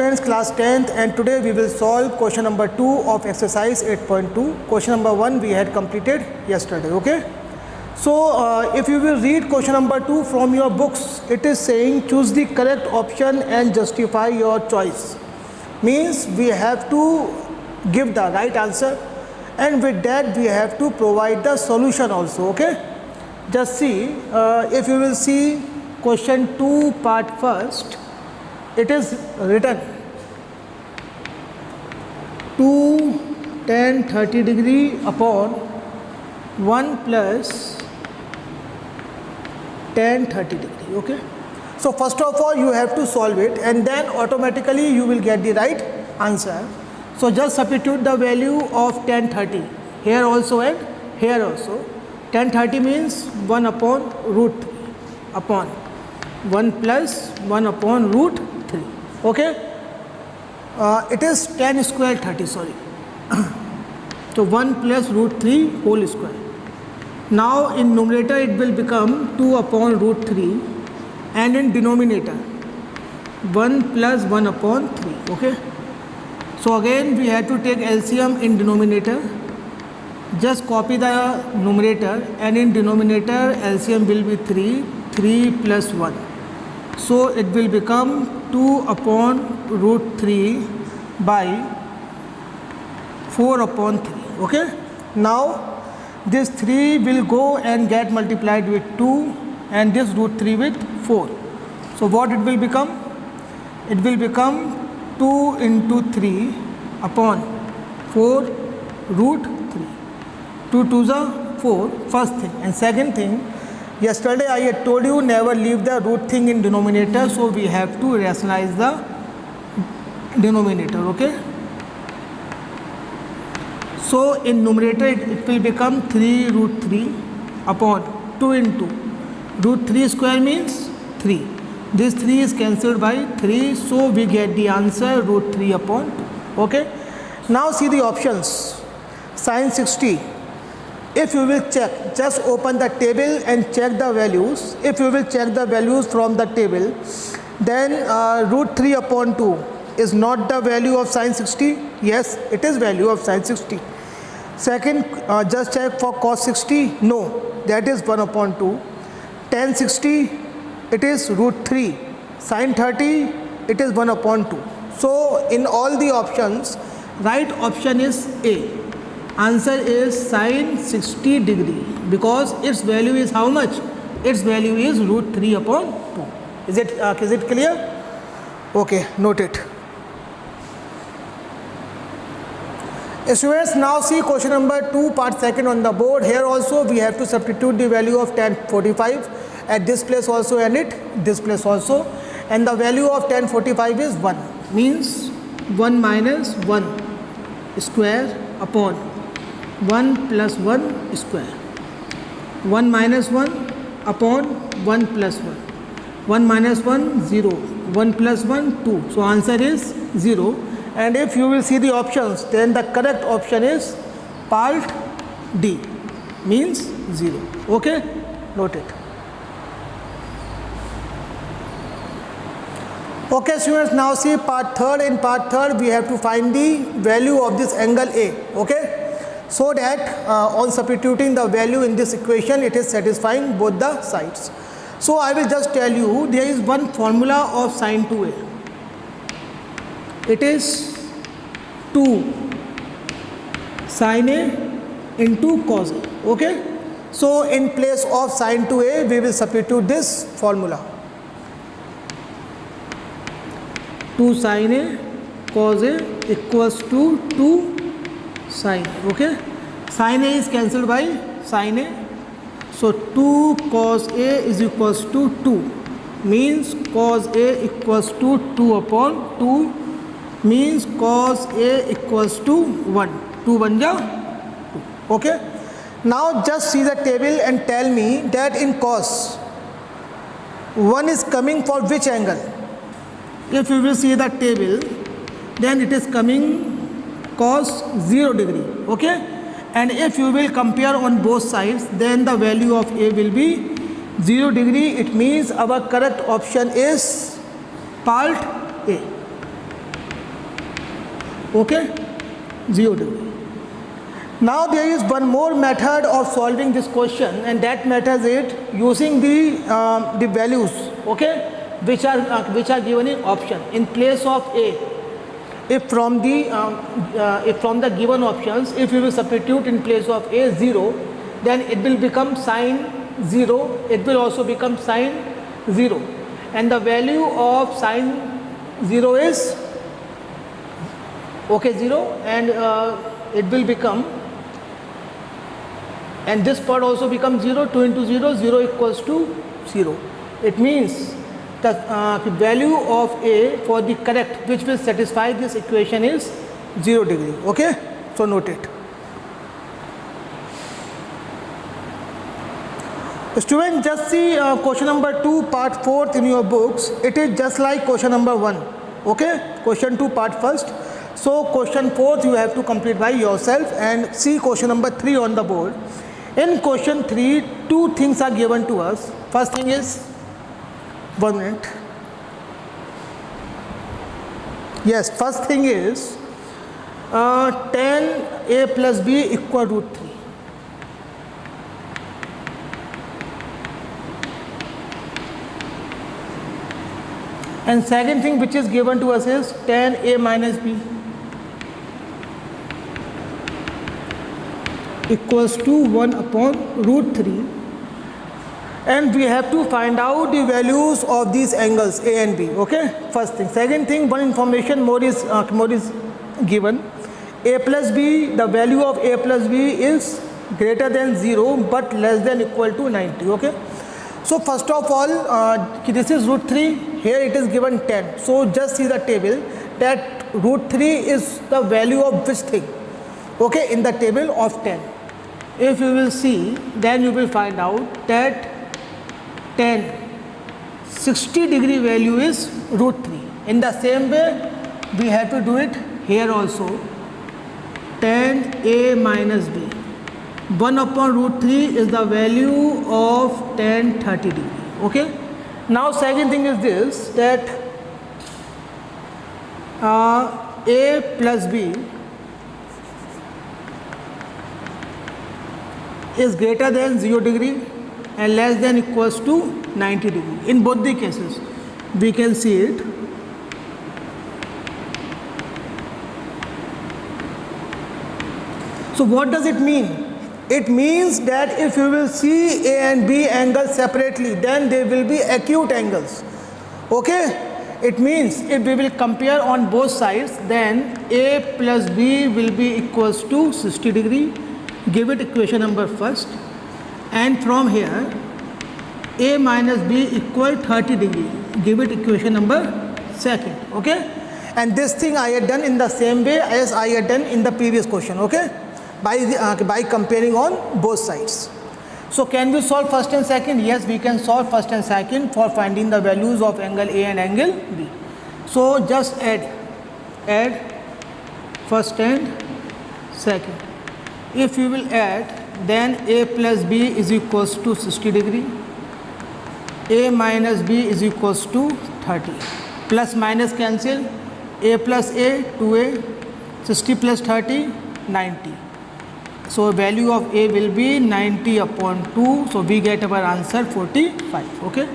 students, class 10th, and today we will solve question number 2 of exercise 8.2. Question number 1 we had completed yesterday, okay? So if you will read question number 2 from your books, it is saying choose the correct option and justify your choice. Means we have to give the right answer, and with that we have to provide the solution also, okay? Just see, if you will see question 2 part first, it is written 2 tan 30 degree upon 1 plus tan 30 degree, okay? So first of all you have to solve it, and then automatically you will get the right answer. So just substitute the value of tan 30 here also and here also. Tan 30 means 1 upon root 3 upon 1 plus 1 upon root 3, okay? It is tan square 30, sorry. So 1 plus root 3 whole square. Now in numerator it will become 2 upon root 3, and in denominator 1 plus 1 upon 3, okay? So again we have to take LCM in denominator. Just copy the numerator, and in denominator LCM will be 3 plus 1. So it will become 2 upon root 3 by 4 upon 3, okay? Now this 3 will go and get multiplied with 2, and this root 3 with 4. So what it will become? It will become 2 into 3 upon 4 root 3. 2 2s are 4, first thing. And second thing, yesterday I had told you never leave the root thing in denominator, so we have to rationalize the denominator, okay? So in numerator it will become 3 root 3 upon 2 into root 3 square means 3. This 3 is cancelled by 3, so we get the answer root 3 upon 2, okay? Now see the options. Sin 60. If you will check, just open the table and check the values. If you will check the values from the table, then root 3 upon 2 is not the value of sin 60. Yes, it is value of sin 60. Second, just check for cos 60. No, that is 1 upon 2. Tan 60, it is root 3. Sin 30, it is 1 upon 2. So in all the options, right option is A. Answer is sin 60 degree, because its value is how much? Its value is root 3 upon 2. Is it clear? Okay, note it. Students, now see question number 2 part second on the board. Here also we have to substitute the value of tan 45 at this place also and at this place also, and the value of tan 45 is 1, means 1 minus 1 square upon 1 plus 1 square. 1 minus 1 upon 1 plus 1. 1 minus 1 0. 1 plus 1 2. So answer is 0. And if you will see the options, then the correct option is part D, means 0. Okay, note it. Okay students, now see part third. In part third we have to find the value of this angle A, okay? So that on substituting the value in this equation, it is satisfying both the sides. So I will just tell you, there is one formula of sin 2A. It is 2 sin A into cos A, okay? So in place of sin 2A, we will substitute this formula. 2 sin A cos A equals to 2 sin A, okay? Sin A is cancelled by sin A. So 2 cos A is equals to 2, means cos A equals to 2 upon 2, means cos A equals to 1. 2 1 ja 2, okay? Now just see the table and tell me that in cos 1 is coming for which angle? If you will see the table, then it is coming cos 0 degree, okay? And if you will compare on both sides, then the value of A will be 0 degree. It means our correct option is part A. Okay, 0 degree. Now there is one more method of solving this question, and that method is using the values, okay, which are given in option in place of a. If from the given options, if you will substitute in place of a 0, then it will become sine 0. It will also become sine 0, and the value of sine 0 is okay 0, and it will become, and this part also becomes 0. 2 into 0, 0 equals to 0. It means the value of a for the correct, which will satisfy this equation, is 0 degree. Okay, so note it. Student, just see question number 2 part 4 in your books. It is just like question number 1. Okay, question 2 part 1st. So question 4 you have to complete by yourself, and see question number 3 on the board. In question 3, 2 things are given to us. First thing is, 1 minute. Yes, first thing is tan a plus b equal root 3. And second thing which is given to us is tan a minus b equals to 1 upon root 3. And we have to find out the values of these angles A and B. Okay, first thing. Second thing, one information more is given. A plus B, the value of A plus B is greater than 0 but less than equal to 90. Okay, so first of all, this is root 3. Here it is given 10. So just see the table that root 3 is the value of which thing. Okay, in the table of 10. If you will see, then you will find out that tan 60 degree value is root 3. In the same way, we have to do it here also. Tan a minus b, 1 upon root 3 is the value of tan 30 degree. Okay. Now second thing is this, that a plus b is greater than 0 degree and less than equals to 90 degree. In both the cases, we can see it. So what does it mean? It means that if you will see A and B angles separately, then they will be acute angles. Okay, it means if we will compare on both sides, then A plus B will be equals to 60 degree. Give it equation number first, and from here A minus B equal 30 degree. Give it equation number second. Okay, and this thing I had done in the same way as I had done in the previous question. Okay, by comparing on both sides. So can we solve first and second? Yes, we can solve first and second for finding the values of angle A and angle B. So just add first and second. If you will add, then A plus B is equals to 60 degree. A minus B is equals to 30. Plus minus cancel. A plus A, 2A. 60 plus 30, 90. So value of A will be 90 upon 2. So we get our answer 45. Okay.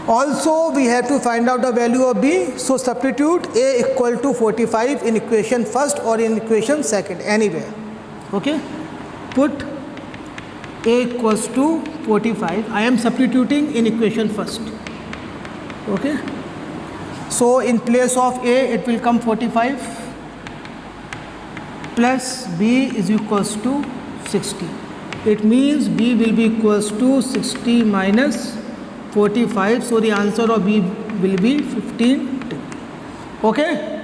Also we have to find out the value of B. So substitute A equal to 45 in equation first or in equation second, anywhere. Okay. Put A equals to 45. I am substituting in equation first. Okay. So in place of A it will come 45 plus B is equals to 60. It means B will be equals to 60 minus 45. So the answer of B will be 15. Okay.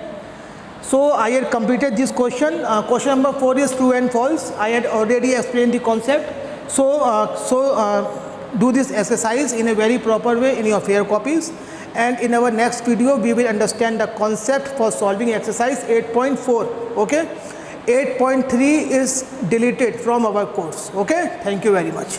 So I had completed this question. Question number 4 is true and false. I had already explained the concept. So do this exercise in a very proper way in your fair copies. And in our next video, we will understand the concept for solving exercise 8.4. Okay. 8.3 is deleted from our course. Okay. Thank you very much.